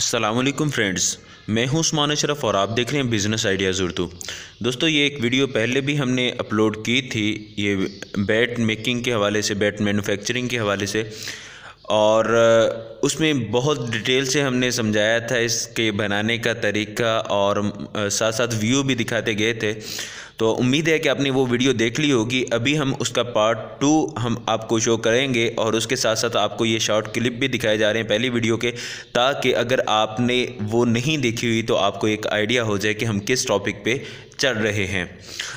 अस्सलामुअलैकुम फ्रेंड्स, मैं हूं उस्मान अशरफ और आप देख रहे हैं बिज़नेस आइडियाज़ उर्दू। दोस्तों, ये एक वीडियो पहले भी हमने अपलोड की थी, ये बैट मेकिंग के हवाले से, बैट मैन्युफैक्चरिंग के हवाले से, और उसमें बहुत डिटेल से हमने समझाया था इसके बनाने का तरीका और साथ साथ व्यू भी दिखाते गए थे। तो उम्मीद है कि आपने वो वीडियो देख ली होगी। अभी हम उसका पार्ट 2 हम आपको शो करेंगे और उसके साथ साथ आपको ये शॉर्ट क्लिप भी दिखाए जा रहे हैं पहली वीडियो के, ताकि अगर आपने वो नहीं देखी हुई तो आपको एक आइडिया हो जाए कि हम किस टॉपिक पे चल रहे हैं।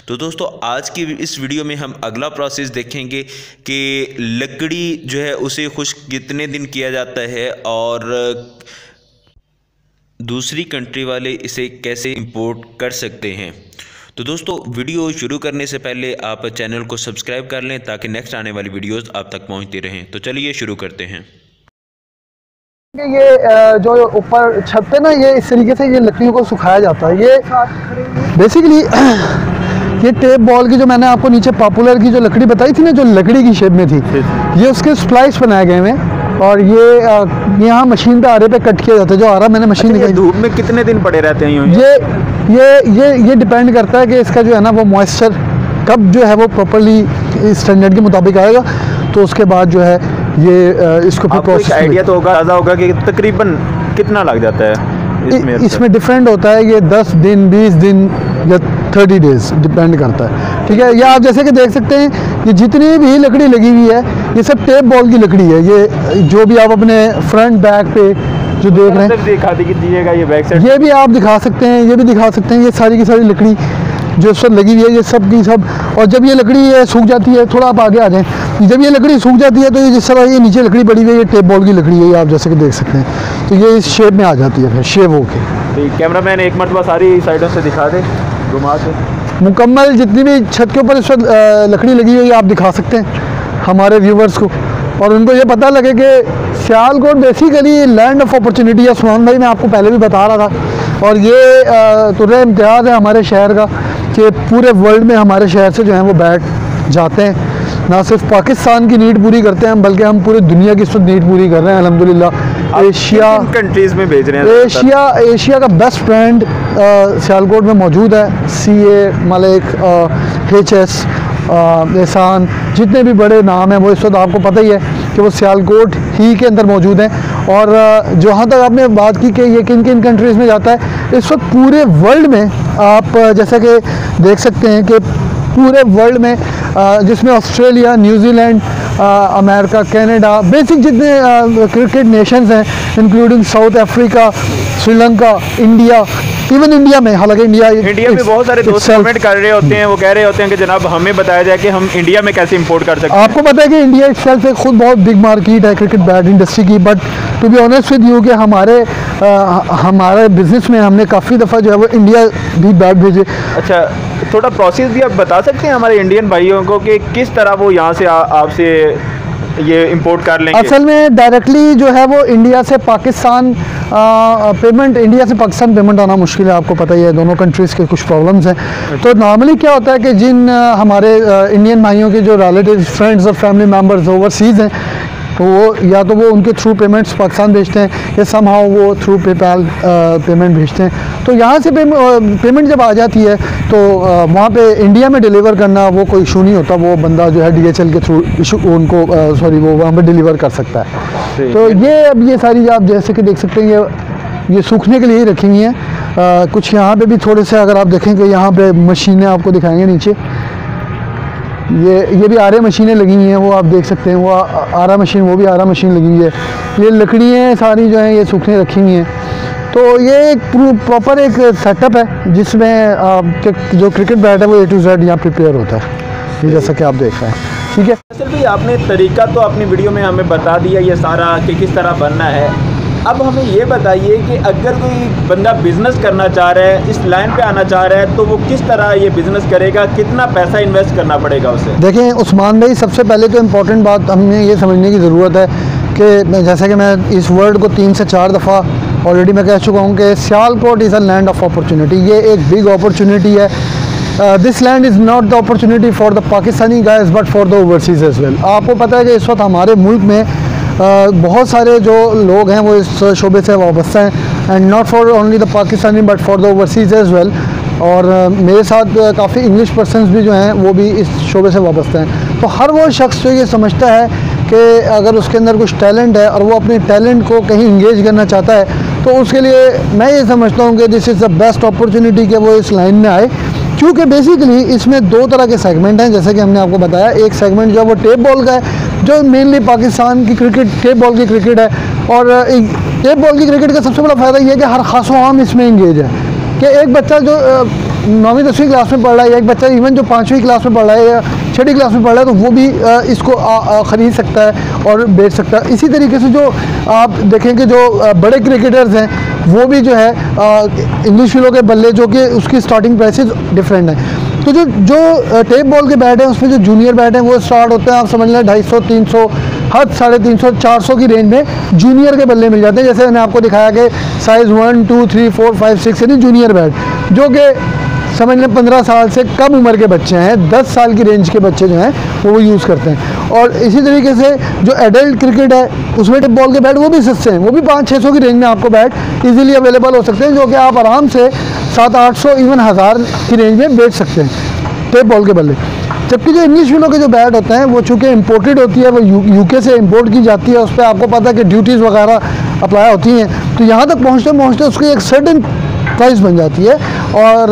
तो दोस्तों, आज की इस वीडियो में हम अगला प्रोसेस देखेंगे कि लकड़ी जो है उसे खुश्क कितने दिन किया जाता है और दूसरी कंट्री वाले इसे कैसे इंपोर्ट कर सकते हैं। तो दोस्तों, वीडियो शुरू करने से पहले आप चैनल को सब्सक्राइब कर लें ताकि नेक्स्ट आने वाली वीडियोस आप तक पहुंचती रहें। तो चलिए शुरू करते हैं। ये जो ऊपर छत पे ना, ये इस तरीके से ये लकड़ियों को सुखाया जाता है। ये बेसिकली ये टेप बॉल की जो मैंने आपको नीचे पॉपुलर की जो लकड़ी बताई थी ना, जो लकड़ी की शेप में थी, ये उसके स्प्लाइस बनाए गए हैं और ये यहाँ मशीन पे आरे पे कट किया जाता है। जो आरा मैंने मशीन दिखाई, धूप में कितने दिन पड़े रहते हैं यूँ? ये डिपेंड करता है कि इसका जो है ना वो मॉइस्चर कब जो है वो प्रॉपर्ली स्टैंडर्ड के मुताबिक आएगा। तो उसके बाद जो है ये इसको फिर प्रोसेस, आइडिया तो होगा, अंदाजा होगा कि तकरीबन कितना लग जाता है इसमें डिफरेंट होता है। ये 10 दिन 20 दिन या 30 डेज डिपेंड करता है। ठीक है, ये आप जैसे कि देख सकते हैं, ये जितनी भी लकड़ी लगी हुई है ये सब टेप बॉल की लकड़ी है। ये जो भी आप अपने फ्रंट बैक पे जो देख रहे हैं, दिखा दीजिएगा ये बैक साइड, ये भी आप दिखा सकते हैं, ये भी दिखा सकते हैं। ये सारी की सारी लकड़ी जो इस पर लगी हुई है, ये सब की सब। और जब ये लकड़ी सूख जाती है, थोड़ा आप आगे आ जाएं, जब ये लकड़ी सूख जाती है तो ये जिस तरह ये नीचे लकड़ी पड़ी हुई है, ये टेप बॉल की लकड़ी है, ये आप जैसे कि देख सकते हैं। तो ये इस शेप में आ जाती है फिर शेप होके। तो कैमरामैन एक मरतबा सारी साइडों से दिखा दे, घुमा के मुकम्मल जितनी भी छत के ऊपर इस पर लकड़ी लगी हुई है आप दिखा सकते हैं हमारे व्यूवर्स को, और उनको ये पता लगे कि Sialkot basically land of opportunity है। उस्मान भाई मैं आपको पहले भी बता रहा था, और ये तुर्रे इम्तियाज़ है हमारे शहर का कि पूरे वर्ल्ड में हमारे शहर से जो है वो बैट जाते हैं। ना सिर्फ पाकिस्तान की नीड पूरी करते हैं, बल्कि हम पूरे दुनिया की इस वक्त नीड पूरी कर रहे हैं अल्हम्दुलिल्लाह। एशिया कंट्रीज़ में भेज रहे हैं। एशिया का बेस्ट ब्रांड सियालकोट में मौजूद है। CA, मलिक, HS, एहसान, जितने भी बड़े नाम हैं वो इस वक्त आपको पता ही है कि वो सियालकोट ही के अंदर मौजूद हैं। और जहाँ तक आपने बात की कि ये किन किन कंट्रीज़ में जाता है, इस वक्त पूरे वर्ल्ड में आप जैसा कि देख सकते हैं कि पूरे वर्ल्ड में जिसमें Australia, New Zealand, America, Canada, basic जितने क्रिकेट नेशंस हैं including south Africa, Sri Lanka, India, even India में, हालांकि इंडिया में बहुत सारे दोस्त कमेंट कर रहे होते हैं, वो कह रहे होते हैं कि जनाब हमें बताया जाए कि हम इंडिया में कैसे इंपोर्ट कर सकते हैं। आपको पता है कि इंडिया इटसेल्फ एक खुद बहुत बिग मार्केट है क्रिकेट बैट इंडस्ट्री की, but to be honest with you कि हमारे बिजनेस में हमने काफ़ी दफ़ा जो है वो इंडिया भी बैट भेजे। अच्छा, थोड़ा प्रोसेस भी आप बता सकते हैं हमारे इंडियन भाइयों को कि किस तरह वो यहाँ से आपसे ये इंपोर्ट कर लेंगे? असल में डायरेक्टली जो है वो इंडिया से पाकिस्तान पेमेंट, इंडिया से पाकिस्तान पेमेंट आना मुश्किल है, आपको पता ही है, दोनों कंट्रीज़ के कुछ प्रॉब्लम्स हैं। तो नॉर्मली क्या होता है कि जिन हमारे इंडियन भाइयों के जो रिलेटिव, फ्रेंड्स और फैमिली मेम्बर्स ओवरसीज़ हैं, तो वो या तो वो उनके थ्रू पेमेंट्स पाकिस्तान भेजते हैं या समहाउ वो थ्रू पेपैल पेमेंट भेजते हैं। तो यहाँ से पेमेंट जब आ जाती है तो वहाँ पे इंडिया में डिलीवर करना वो कोई इशू नहीं होता, वो बंदा जो है DHL के थ्रू उनको वो वहाँ पे डिलीवर कर सकता है। तो ये अब ये सारी आप जैसे कि देख सकते हैं ये सूखने के लिए ही रखी हुई हैं। कुछ यहाँ पे भी थोड़े से अगर आप देखेंगे, यहाँ पे मशीनें आपको दिखाएंगे नीचे, ये भी आरा मशीनें लगी हुई हैं, वो आप देख सकते हैं, वो आरा मशीन, वो भी आरा मशीन लगी हुई है। ये लकड़ियाँ सारी जो हैं ये सूखने रखी हुई हैं। तो ये एक प्रॉपर एक सेटअप है जिसमें जो क्रिकेट बैट है वो A to Z यहाँ प्रिपेयर होता है, ये जैसा कि आप देख रहे हैं। ठीक है सर भाई, आपने तरीका तो अपनी वीडियो में हमें बता दिया ये सारा कि किस तरह बनना है। अब हमें ये बताइए कि अगर कोई बंदा बिज़नेस करना चाह रहा है, इस लाइन पे आना चाह रहा है, तो वो किस तरह ये बिज़नेस करेगा, कितना पैसा इन्वेस्ट करना पड़ेगा उसे? देखें उस्मान भाई, सबसे पहले तो इम्पोर्टेंट बात हमें ये समझने की ज़रूरत है कि जैसा कि मैं इस वर्ड को 3 से 4 दफ़ा ऑलरेडी मैं कह चुका हूँ कि Sialkot is a land of opportunity. ये एक बिग अपॉर्चुनिटी है। This land is not the opportunity for the Pakistani guys but for the overseas as well. आपको पता है कि इस वक्त हमारे मुल्क में बहुत सारे जो लोग हैं वो इस शोबे से वाबस्ता हैं। And not for only the Pakistani but for the overseas as well. और मेरे साथ काफ़ी इंग्लिश पर्सनस भी जो हैं वो भी इस शोबे से वाबस्ता हैं। तो हर वो शख्स जो ये समझता है कि अगर उसके अंदर कुछ टैलेंट है और वो अपने टैलेंट को कहीं इंगेज करना चाहता है तो उसके लिए मैं ये समझता हूँ कि this is the best opportunity कि वो इस लाइन में आए, क्योंकि बेसिकली इसमें दो तरह के सेगमेंट हैं जैसे कि हमने आपको बताया। एक सेगमेंट जो है वो टेप बॉल का है जो मेनली पाकिस्तान की क्रिकेट टेप बॉल की क्रिकेट है। और टेप बॉल की क्रिकेट का सबसे बड़ा फ़ायदा ये है कि हर खास आम इसमें इंगेज है कि एक बच्चा जो 9वीं 10वीं क्लास में पढ़ रहा है या एक बच्चा इवन जो 5वीं क्लास में पढ़ रहा है या 6ठी क्लास में पढ़ रहा है तो वो भी इसको ख़रीद सकता है और बेच सकता है। इसी तरीके से जो आप देखेंगे जो बड़े क्रिकेटर्स हैं वो भी जो है इंग्लिश फिलो के बल्ले जो कि उसकी स्टार्टिंग प्राइसेस डिफरेंट है। तो जो टेप बॉल के बैट हैं उसमें जो जूनियर बैट हैं वो स्टार्ट होते हैं आप समझ लें 250, 300, हद 350, 400 की रेंज में जूनियर के बल्ले मिल जाते हैं। जैसे मैंने आपको दिखाया कि साइज़ 1, 2, 3, 4, 5, 6 यानी जूनियर बैट जो कि समझ लें 15 साल से कम उम्र के बच्चे हैं, 10 साल की रेंज के बच्चे जो हैं वो यूज़ करते हैं। और इसी तरीके से जो एडल्ट क्रिकेट है उसमें टेप बॉल के बैट वो भी सस्ते हैं, वो भी 500-600 की रेंज में आपको बैट इजीली अवेलेबल हो सकते हैं जो कि आप आराम से 700-800 इवन 1000 की रेंज में बेच सकते हैं टेप बॉल के बल्ले। जबकि जो इंग्लिश फिलो के जो बैट होते हैं वो चूँकि इम्पोर्टेड होती है, वो यूके से इम्पोर्ट की जाती है, उस पर आपको पता है कि ड्यूटीज़ वगैरह अप्लाई होती हैं, तो यहाँ तक पहुँचते उसकी एक सर्टेन प्राइस बन जाती है और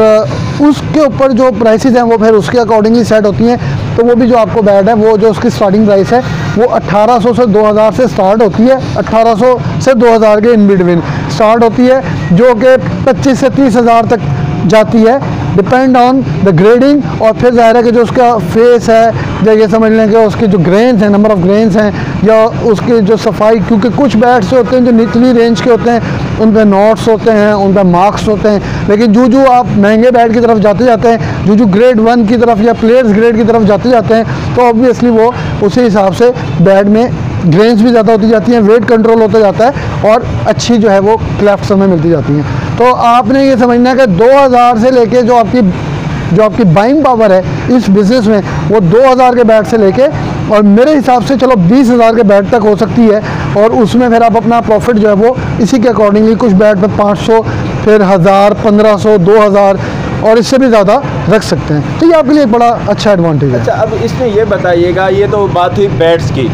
उसके ऊपर जो प्राइसेस हैं वो फिर उसके अकॉर्डिंगली सेट होती हैं। तो वो भी जो आपको बैट है वो जो उसकी स्टार्टिंग प्राइस है वो 1800 से 2000 से स्टार्ट होती है, 1800 से 2000 के इन बिटवीन स्टार्ट होती है जो कि 25 से 30 हज़ार तक जाती है डिपेंड ऑन द ग्रेडिंग। और फिर ज़ाहिर है कि जो उसका फेस है जैसे समझ लें कि उसके जो ग्रेन्स हैं, नंबर ऑफ़ ग्रेन्स हैं या उसकी जो सफाई, क्योंकि कुछ बैट्स होते हैं जो निचली रेंज के होते हैं उन पर नोट्स होते हैं, उन पर मार्क्स होते हैं, लेकिन जो आप महंगे बैट की तरफ जाते जाते हैं, जो ग्रेड 1 की तरफ या प्लेयर्स ग्रेड की तरफ जाते जाते हैं तो ऑब्वियसली वो उसी हिसाब से बैट में ग्रेन्स भी ज़्यादा होती जाती हैं, वेट कंट्रोल होता जाता है और अच्छी जो है वो क्लेफ्ट्स हमें मिलती जाती हैं। तो आपने ये समझना है कि 2000 से लेके जो आपकी बाइंग पावर है इस बिज़नेस में वो 2000 के बैट से लेके और मेरे हिसाब से चलो 20,000 के बैट तक हो सकती है। और उसमें फिर आप अपना प्रॉफिट जो है वो इसी के अकॉर्डिंगली कुछ बैट पे 500, फिर 1000, 1500, 2000 और इससे भी ज़्यादा रख सकते हैं। तो ये आपके लिए एक बड़ा अच्छा एडवांटेज है। अच्छा, अब इसमें ये बताइएगा, ये तो बात हुई बैट्स की,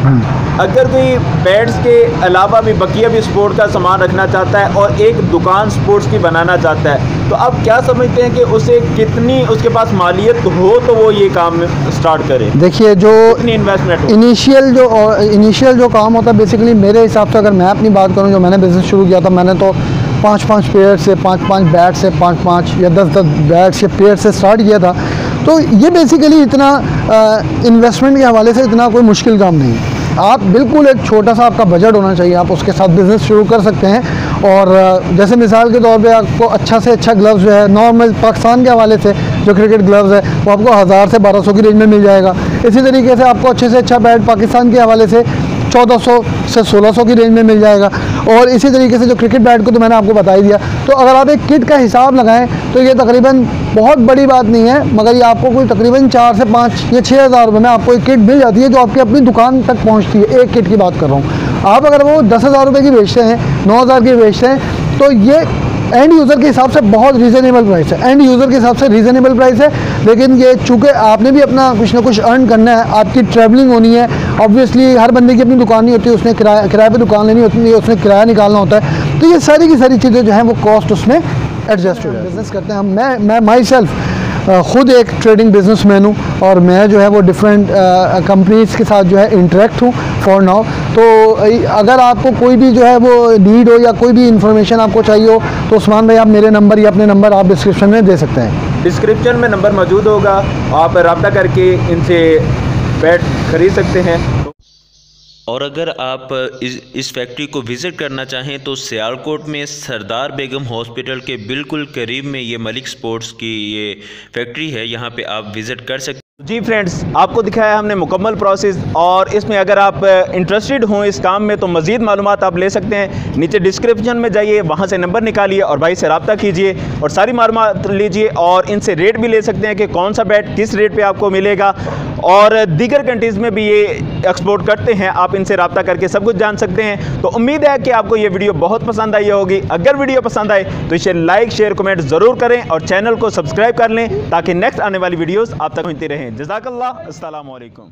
अगर कोई बैट्स के अलावा भी बकिया भी स्पोर्ट का सामान रखना चाहता है और एक दुकान स्पोर्ट्स की बनाना चाहता है तो आप क्या समझते हैं कि उसे कितनी उसके पास मालियत हो तो वो ये काम स्टार्ट करे? देखिए जो इन्वेस्टमेंट इनिशियल जो काम होता है बेसिकली मेरे हिसाब से अगर मैं अपनी बात करूं, जो मैंने बिज़नेस शुरू किया था मैंने तो 5-5 पेयर से 5-5 बैट से 5-5 या 10-10 बैट्स या पेयर से स्टार्ट किया था। तो ये बेसिकली इतना इन्वेस्टमेंट के हवाले से इतना कोई मुश्किल काम नहीं है। आप बिल्कुल एक छोटा सा आपका बजट होना चाहिए, आप उसके साथ बिज़नेस शुरू कर सकते हैं। और जैसे मिसाल के तौर पे आपको अच्छा से अच्छा ग्लव्स जो है नॉर्मल पाकिस्तान के हवाले से जो क्रिकेट ग्लव्स है वो आपको 1000 से 1200 की रेंज में मिल जाएगा। इसी तरीके से आपको अच्छे से अच्छा बैट पाकिस्तान के हवाले से 1400 से 1600 की रेंज में मिल जाएगा। और इसी तरीके से जो क्रिकेट बैट को तो मैंने आपको बता ही दिया। तो अगर आप एक किट का हिसाब लगाएं तो ये तकरीबन बहुत बड़ी बात नहीं है, मगर ये आपको कोई तकरीबन 4 से 5 या 6 हज़ार रुपये में आपको एक किट मिल जाती है जो आपकी अपनी दुकान तक पहुंचती है। एक किट की बात कर रहा हूँ। आप अगर वो 10,000 रुपये की बेचते हैं, 9,000 की बेचते हैं तो ये एंड यूज़र के हिसाब से बहुत रीज़नेबल प्राइस है, एंड यूज़र के हिसाब से रीज़नेबल प्राइस है। लेकिन ये चूँकि आपने भी अपना कुछ ना कुछ अर्न करना है, आपकी ट्रैवलिंग होनी है, ऑब्वियसली हर बंदे की अपनी दुकान नहीं होती, उसने किराए पे दुकान लेनी होती है, उसने किराया निकालना होता है। तो ये सारी की सारी चीज़ें जो हैं वो कॉस्ट उसमें एडजस्ट हो जाए। बिज़नेस करते हैं हम, मैं माई सेल्फ ख़ुद एक ट्रेडिंग बिजनेसमैन हूँ और मैं जो है वो डिफरेंट कंपनीज़ के साथ जो है इंटरेक्ट हूँ फॉर नाउ। तो अगर आपको कोई भी जो है वो नीड हो या कोई भी इंफॉर्मेशन आपको चाहिए हो तो उस्मान भाई आप मेरे नंबर या अपने नंबर आप डिस्क्रिप्शन में दे सकते हैं। डिस्क्रिप्शन में नंबर मौजूद होगा, आप रब्ता करके इनसे बैट खरीद सकते हैं। और अगर आप इस फैक्ट्री को विज़िट करना चाहें तो सियालकोट में सरदार बेगम हॉस्पिटल के बिल्कुल करीब में ये मलिक स्पोर्ट्स की ये फैक्ट्री है, यहाँ पे आप विज़िट कर सकते हैं। जी फ्रेंड्स, आपको दिखाया हमने मुकम्मल प्रोसेस, और इसमें अगर आप इंटरेस्टेड हों इस काम में तो मज़ीद मालूमात आप ले सकते हैं। नीचे डिस्क्रिप्शन में जाइए, वहाँ से नंबर निकालिए और भाई से रब्ता कीजिए और सारी मालूमात लीजिए, और इनसे रेट भी ले सकते हैं कि कौन सा बैट किस रेट पे आपको मिलेगा, और दीगर कंट्रीज़ में भी ये एक्सपोर्ट करते हैं। आप इनसे रब्ता करके सब कुछ जान सकते हैं। तो उम्मीद है कि आपको ये वीडियो बहुत पसंद आई होगी। अगर वीडियो पसंद आए तो इसे लाइक शेयर कमेंट ज़रूर करें और चैनल को सब्सक्राइब कर लें ताकि नेक्स्ट आने वाली वीडियोज़ आप तक पहुँचती रहें। जज़ाकल्लाह, अस्सलामु अलैकुम।